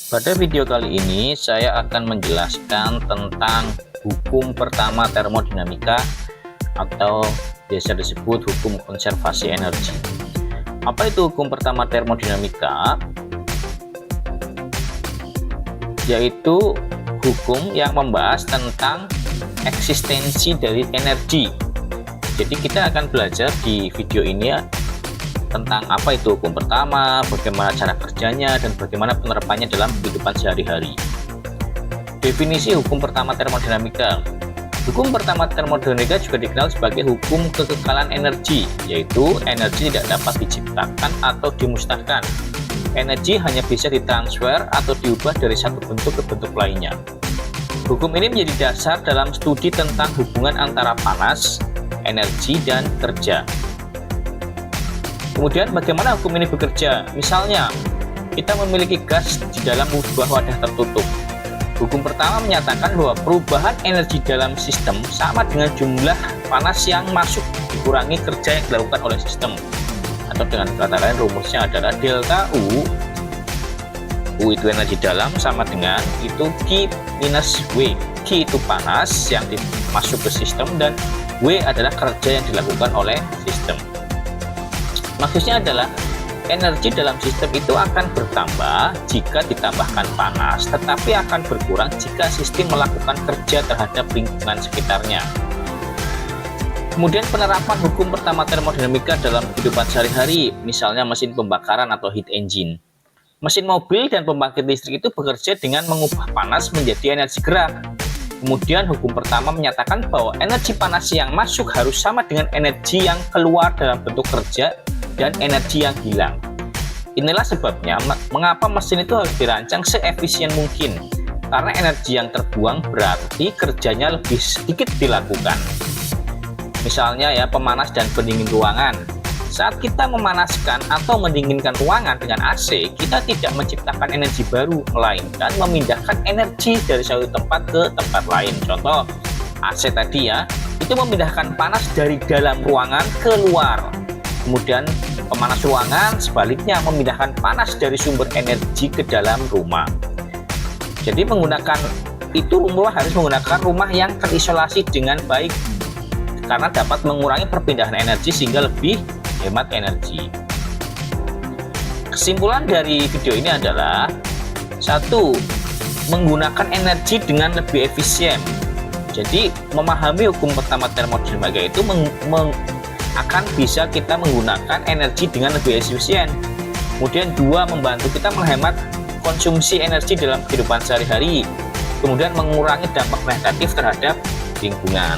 Pada video kali ini saya akan menjelaskan tentang hukum pertama termodinamika atau biasa disebut hukum konservasi energi. Apa itu hukum pertama termodinamika? Yaitu hukum yang membahas tentang eksistensi dari energi. Jadi kita akan belajar di video ini tentang apa itu hukum pertama, bagaimana cara kerjanya, dan bagaimana penerapannya dalam kehidupan sehari-hari. Definisi hukum pertama termodinamika. Hukum pertama termodinamika juga dikenal sebagai hukum kekekalan energi, yaitu energi tidak dapat diciptakan atau dimusnahkan. Energi hanya bisa ditransfer atau diubah dari satu bentuk ke bentuk lainnya. Hukum ini menjadi dasar dalam studi tentang hubungan antara panas, energi, dan kerja. Kemudian bagaimana hukum ini bekerja? Misalnya, kita memiliki gas di dalam sebuah wadah tertutup. Hukum pertama menyatakan bahwa perubahan energi dalam sistem sama dengan jumlah panas yang masuk dikurangi kerja yang dilakukan oleh sistem. Atau dengan kata lain rumusnya adalah delta U itu energi dalam sama dengan itu Q minus W. Q itu panas yang masuk ke sistem dan W adalah kerja yang dilakukan oleh sistem. Maksudnya adalah energi dalam sistem itu akan bertambah jika ditambahkan panas, tetapi akan berkurang jika sistem melakukan kerja terhadap lingkungan sekitarnya. Kemudian penerapan hukum pertama termodinamika dalam kehidupan sehari-hari, misalnya mesin pembakaran atau heat engine. Mesin mobil dan pembangkit listrik itu bekerja dengan mengubah panas menjadi energi gerak. Kemudian hukum pertama menyatakan bahwa energi panas yang masuk harus sama dengan energi yang keluar dalam bentuk kerja dan energi yang hilang. Inilah sebabnya mengapa mesin itu harus dirancang seefisien mungkin, karena energi yang terbuang berarti kerjanya lebih sedikit dilakukan. Misalnya ya, pemanas dan pendingin ruangan. Saat kita memanaskan atau mendinginkan ruangan dengan AC, kita tidak menciptakan energi baru, melainkan memindahkan energi dari satu tempat ke tempat lain. Contoh AC tadi ya, itu memindahkan panas dari dalam ruangan ke luar. Kemudian pemanas ruangan sebaliknya memindahkan panas dari sumber energi ke dalam rumah. Jadi menggunakan itu rumah harus menggunakan rumah yang terisolasi dengan baik, karena dapat mengurangi perpindahan energi sehingga lebih hemat energi. Kesimpulan dari video ini adalah 1. Menggunakan energi dengan lebih efisien. Jadi memahami hukum pertama termodinamika itu akan bisa kita menggunakan energi dengan lebih efisien. Kemudian 2, membantu kita menghemat konsumsi energi dalam kehidupan sehari-hari. Kemudian mengurangi dampak negatif terhadap lingkungan.